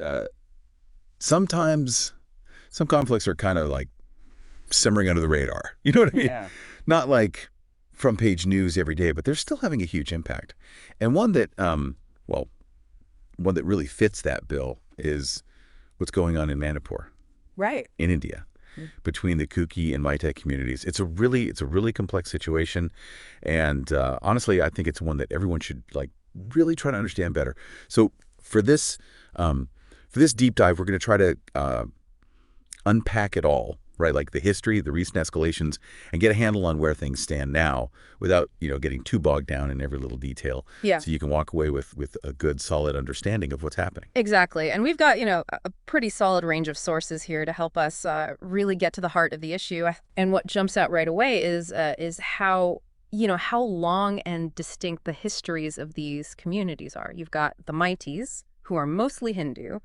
uh, sometimes some conflicts are kind of like simmering under the radar. You know what I mean? Yeah. Not like front page news every day, but they're still having a huge impact. And one that, one that really fits that bill is what's going on in Manipur Right. in India between the Kuki and Meitei communities. It's a really complex situation, and honestly, I think it's one that everyone should like really try to understand better. So for this deep dive, we're going to try to unpack it all, right? Like the history, the recent escalations, and get a handle on where things stand now without, getting too bogged down in every little detail. Yeah. So you can walk away with a good, solid understanding of what's happening. Exactly. And we've got, a pretty solid range of sources here to help us really get to the heart of the issue. And what jumps out right away is how, how long and distinct the histories of these communities are. You've got the Meiteis, who are mostly Hindu,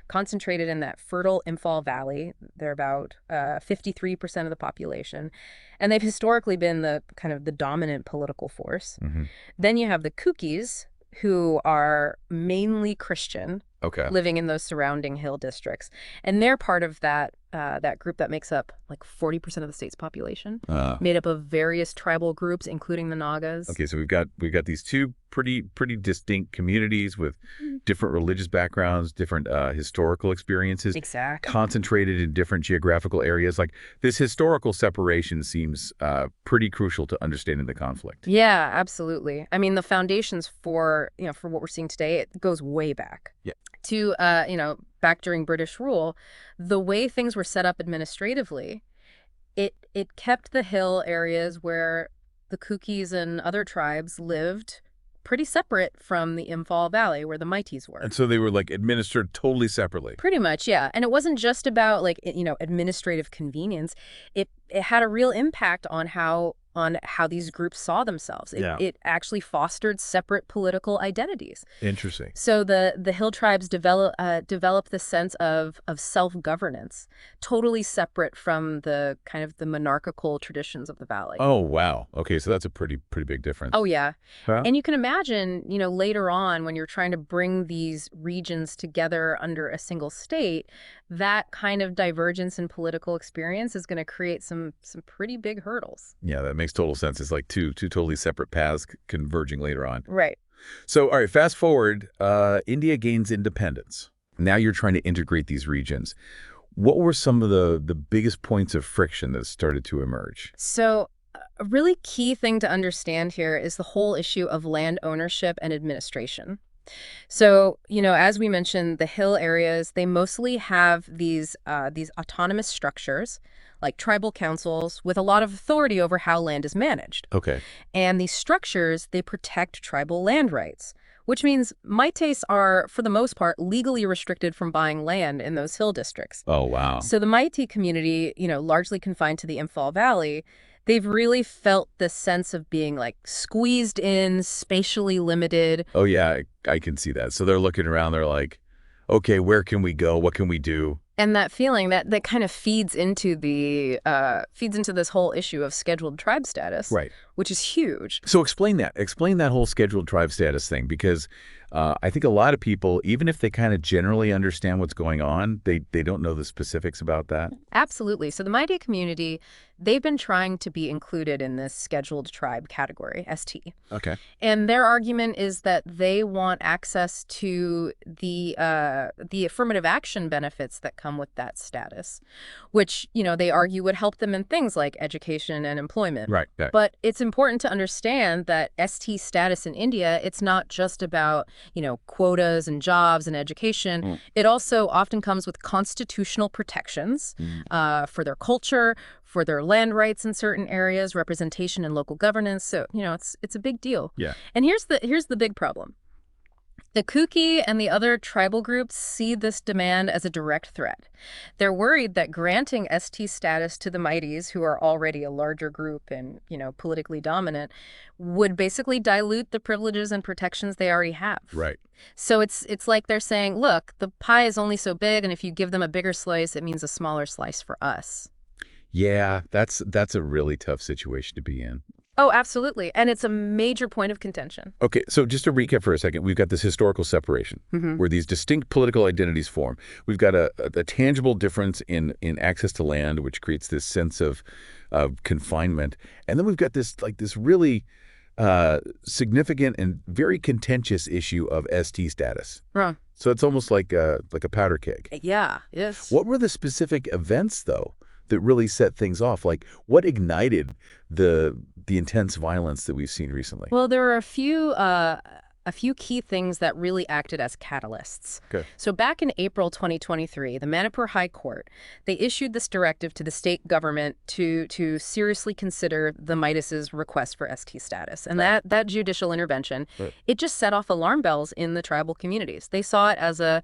concentrated in that fertile Imphal Valley. They're about 53% of the population. And they've historically been the kind of the dominant political force. Then you have the Kukis, who are mainly Christian, Okay. living in those surrounding hill districts. And they're part of that group that makes up like 40% of the state's population, made up of various tribal groups, including the Nagas. Okay, so we've got these two pretty distinct communities with different religious backgrounds, different historical experiences, Exactly. concentrated in different geographical areas. Like this historical separation seems pretty crucial to understanding the conflict. Yeah, absolutely. I mean, the foundations for, for what we're seeing today, it goes way back. Yeah. To, back during British rule, the way things were set up administratively, it kept the hill areas where the Kukis and other tribes lived pretty separate from the Imphal Valley where the Meiteis were. And so they were like administered totally separately. Pretty much, yeah. And it wasn't just about like, administrative convenience. It had a real impact on how these groups saw themselves. It actually fostered separate political identities. Interesting. So the hill tribes developed this sense of self-governance, totally separate from the kind of the monarchical traditions of the valley. Oh, wow. Okay, so that's a pretty big difference. Oh, yeah. Huh? And you can imagine, later on when you're trying to bring these regions together under a single state, that kind of divergence in political experience is going to create some pretty big hurdles. Yeah, that makes total sense. It's like two totally separate paths converging later on. Right. So, all right, fast forward, India gains independence. Now you're trying to integrate these regions. What were some of the biggest points of friction that started to emerge? So a really key thing to understand here is the whole issue of land ownership and administration. So, as we mentioned, the hill areas, they mostly have these autonomous structures, like tribal councils, with a lot of authority over how land is managed. Okay. And these structures, they protect tribal land rights, which means Meiteis are, for the most part, legally restricted from buying land in those hill districts. Oh, wow. So the Meitei community, largely confined to the Imphal Valley, they've really felt this sense of being like squeezed in, spatially limited. Oh, yeah, I can see that. So they're looking around, they're like, okay, where can we go? What can we do? And that feeling that kind of feeds into this whole issue of scheduled tribe status, Right. which is huge. So explain that. Explain that whole scheduled tribe status thing, because I think a lot of people, even if they kind of generally understand what's going on, they don't know the specifics about that. Absolutely. So the Meitei community, they've been trying to be included in this scheduled tribe category, ST. Okay. And their argument is that they want access to the affirmative action benefits that come with that status, which, they argue would help them in things like education and employment. Right. But it's important to understand that ST status in India, it's not just about, quotas and jobs and education. It also often comes with constitutional protections for their culture, for their land rights in certain areas, representation in local governance. So, it's a big deal. Yeah. And here's the big problem. The Kuki and the other tribal groups see this demand as a direct threat. They're worried that granting ST status to the Meiteis, who are already a larger group and, politically dominant, would basically dilute the privileges and protections they already have. Right. So it's like they're saying, look, the pie is only so big, and if you give them a bigger slice, it means a smaller slice for us. Yeah, that's a really tough situation to be in. Oh, absolutely. And it's a major point of contention. Okay, so just to recap for a second, we've got this historical separation Hmm. where these distinct political identities form. We've got a tangible difference in access to land, which creates this sense of confinement. And then we've got this really significant and very contentious issue of ST status. Huh. So it's almost like a powder keg. Yeah, yes. What were the specific events, though, that really set things off? Like, what ignited the intense violence that we've seen recently? Well, there are a few key things that really acted as catalysts. Okay. So back in April 2023, the Manipur High Court, they issued this directive to the state government to seriously consider the Mitas's request for ST status. And that judicial intervention, Right. it just set off alarm bells in the tribal communities. They saw it as a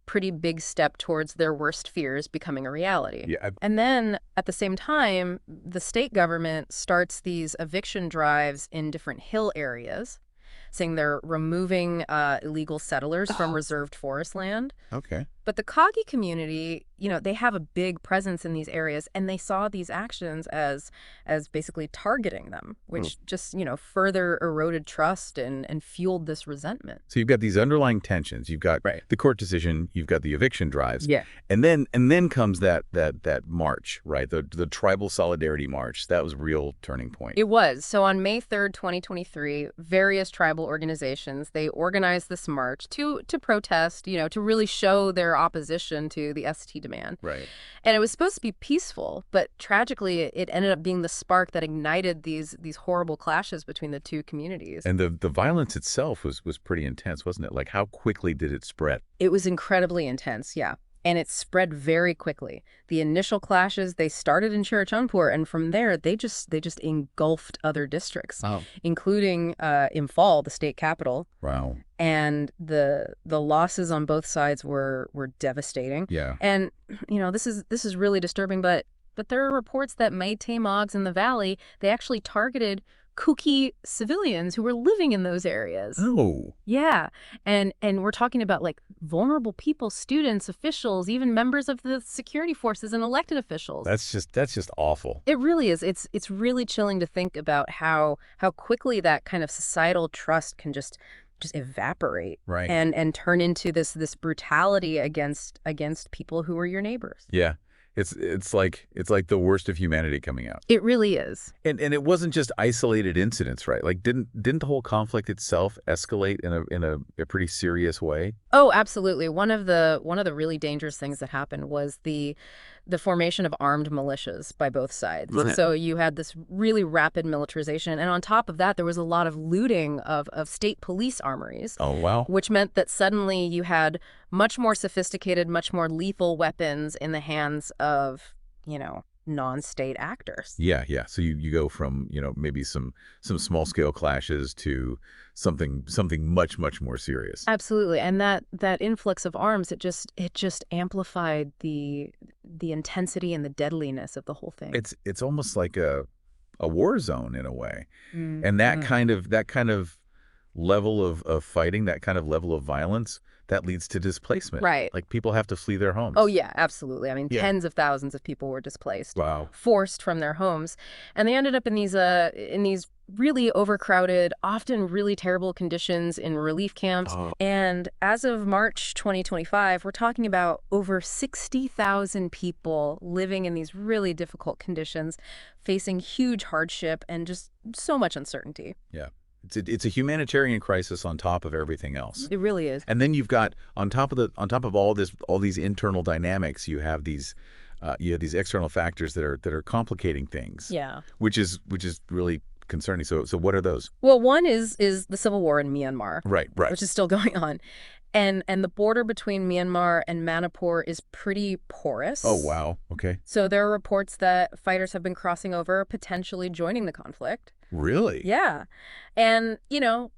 pretty big step towards their worst fears becoming a reality. Yeah. And then at the same time, the state government starts these eviction drives in different hill areas, saying they're removing illegal settlers from reserved forest land. Okay. But the Kagi community, they have a big presence in these areas, and they saw these actions as basically targeting them, which just, further eroded trust and fueled this resentment. So you've got these underlying tensions. You've got Right. the court decision. You've got the eviction drives. Yeah. And then comes that march, right? The tribal solidarity march. That was a real turning point. It was. So on May 3rd, 2023, various tribal organizations, they organized this march to protest, to really show their opposition to the ST demand. Right. And it was supposed to be peaceful, but tragically it ended up being the spark that ignited these horrible clashes between the two communities. And the violence itself was pretty intense, wasn't it? Like, how quickly did it spread? It was incredibly intense, yeah. And it spread very quickly. The initial clashes, they started in Chiricahua, and from there, they just engulfed other districts, including Imphal, the state capital. Wow. And the losses on both sides were devastating. Yeah. And this is really disturbing, but there are reports that Meitei Mogs in the valley, they actually targeted Kuki civilians who were living in those areas. Oh. Yeah. And we're talking about like vulnerable people, students, officials, even members of the security forces and elected officials. That's just awful. It really is. It's really chilling to think about how quickly that kind of societal trust can just evaporate, Right. and turn into this brutality against people who are your neighbors. Yeah. It's like the worst of humanity coming out. It really is. And it wasn't just isolated incidents, right? Like didn't the whole conflict itself escalate in a pretty serious way? Oh, absolutely. One of the really dangerous things that happened was the formation of armed militias by both sides. Right. So you had this really rapid militarization, and on top of that, there was a lot of looting of state police armories. Oh, wow. Which meant that suddenly you had much more sophisticated, much more lethal weapons in the hands of, non-state actors. Yeah, yeah. So you go from, maybe some small scale clashes to something much, much more serious. Absolutely. And that influx of arms, it just amplified the intensity and the deadliness of the whole thing. It's almost like a war zone in a way. And that kind of level of fighting, that kind of level of violence, that leads to displacement. Right. Like people have to flee their homes. Oh, yeah, absolutely. I mean, Yeah. tens of thousands of people were displaced, Wow. forced from their homes. And they ended up in these really overcrowded, often really terrible conditions in relief camps. Oh. And as of March 2025, we're talking about over 60,000 people living in these really difficult conditions, facing huge hardship and just so much uncertainty. Yeah. It's a humanitarian crisis on top of everything else. It really is. And then you've got on top of all these internal dynamics, you have these external factors that are complicating things. Yeah. Which is really concerning. So what are those? Well, one is the civil war in Myanmar. Right. Which is still going on. And the border between Myanmar and Manipur is pretty porous. Oh, wow. Okay. So there are reports that fighters have been crossing over, potentially joining the conflict. Really? Yeah. And,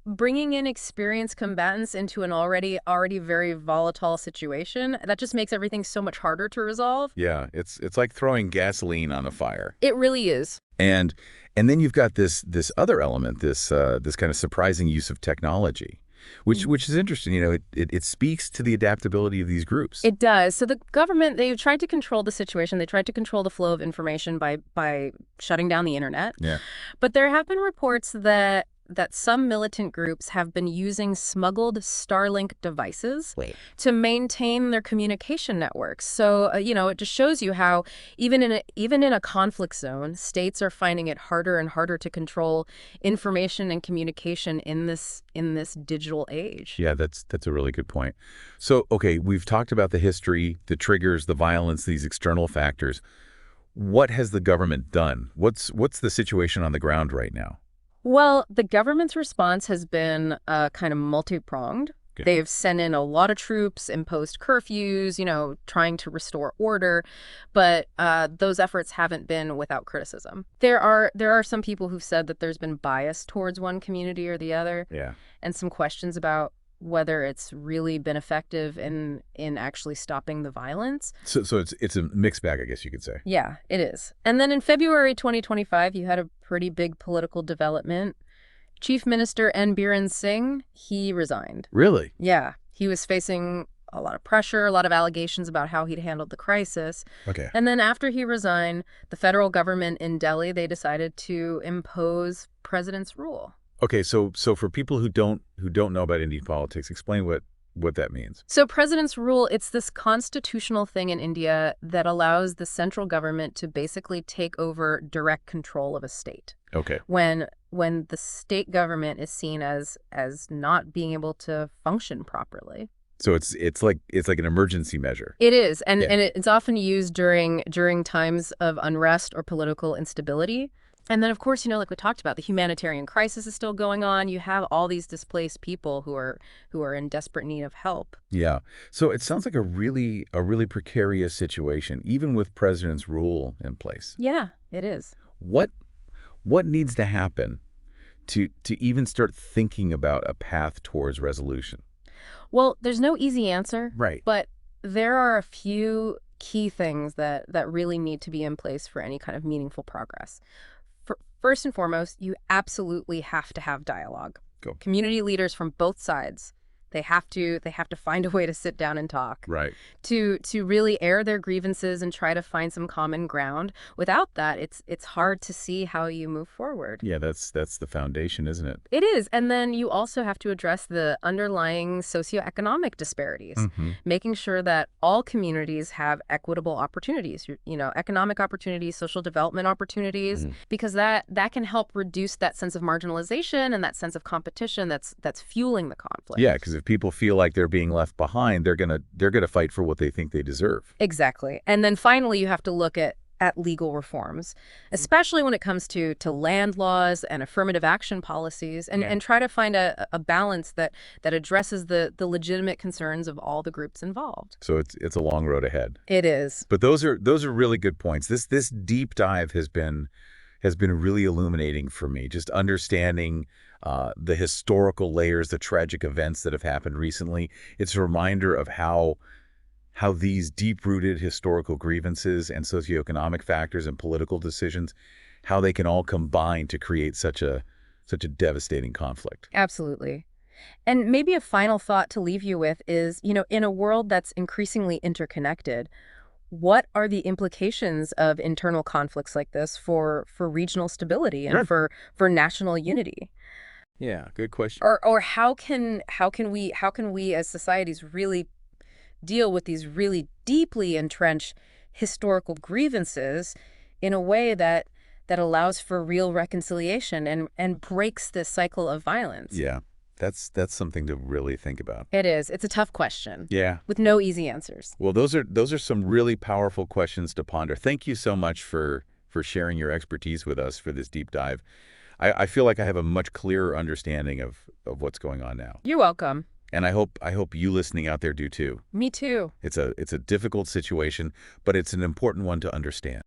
bringing in experienced combatants into an already very volatile situation, that just makes everything so much harder to resolve. Yeah. It's like throwing gasoline on a fire. It really is. And then you've got this other element, this kind of surprising use of technology. Which is interesting. It speaks to the adaptability of these groups. It does. So the government, they've tried to control the situation. They tried to control the flow of information by shutting down the internet. Yeah. But there have been reports that some militant groups have been using smuggled Starlink devices Wait. to maintain their communication networks. So, it just shows you how even in a conflict zone, states are finding it harder and harder to control information and communication in this digital age. Yeah, that's a really good point. So, okay, we've talked about the history, the triggers, the violence, these external factors. What has the government done? What's the situation on the ground right now? Well, the government's response has been kind of multi-pronged. Okay. They've sent in a lot of troops, imposed curfews, trying to restore order, but those efforts haven't been without criticism. There are some people who've said that there's been bias towards one community or the other, Yeah. and some questions about whether it's really been effective in actually stopping the violence. So it's a mixed bag, I guess you could say. Yeah, it is. And then in February 2025, you had a pretty big political development. Chief Minister N. Biren Singh, he resigned. Really? Yeah, he was facing a lot of pressure, a lot of allegations about how he'd handled the crisis. Okay. And then after he resigned, the federal government in Delhi, they decided to impose president's rule. Okay, so for people who don't know about Indian politics, explain what that means. So president's rule, it's this constitutional thing in India that allows the central government to basically take over direct control of a state. Okay. When the state government is seen as not being able to function properly. So it's like an emergency measure. It is, and Yeah. and it's often used during times of unrest or political instability. And then, of course, like we talked about, the humanitarian crisis is still going on. You have all these displaced people who are in desperate need of help. Yeah. So it sounds like a really precarious situation, even with president's rule in place. Yeah, it is. What needs to happen to even start thinking about a path towards resolution? Well, there's no easy answer. Right. But there are a few key things that really need to be in place for any kind of meaningful progress. First and foremost, you absolutely have to have dialogue. Go. Community leaders from both sides, they have to find a way to sit down and talk. Right. To really air their grievances and try to find some common ground. Without that, it's hard to see how you move forward. Yeah, that's the foundation, isn't it? It is. And then you also have to address the underlying socioeconomic disparities, making sure that all communities have equitable opportunities, economic opportunities, social development opportunities, because that can help reduce that sense of marginalization and that sense of competition that's fueling the conflict. Yeah, because if people feel like they're being left behind, they're gonna fight for what they think they deserve. Exactly. And then finally, you have to look at legal reforms, especially when it comes to land laws and affirmative action policies, and try to find a balance that addresses the legitimate concerns of all the groups involved. So it's a long road ahead. It is. But those are really good points. This deep dive has been really illuminating for me, just understanding the historical layers, the tragic events that have happened recently. It's a reminder of how these deep-rooted historical grievances and socioeconomic factors and political decisions, how they can all combine to create such a devastating conflict. Absolutely. And maybe a final thought to leave you with is, in a world that's increasingly interconnected, what are the implications of internal conflicts like this for regional stability and for national unity? Yeah, good question. Or how can we as societies really deal with these really deeply entrenched historical grievances in a way that allows for real reconciliation and breaks this cycle of violence? Yeah, that's something to really think about. It is. It's a tough question. Yeah. With no easy answers. Well, those are some really powerful questions to ponder. Thank you so much for sharing your expertise with us for this deep dive. I feel like I have a much clearer understanding of what's going on now. You're welcome. And I hope you listening out there do too. Me too. It's a difficult situation, but it's an important one to understand.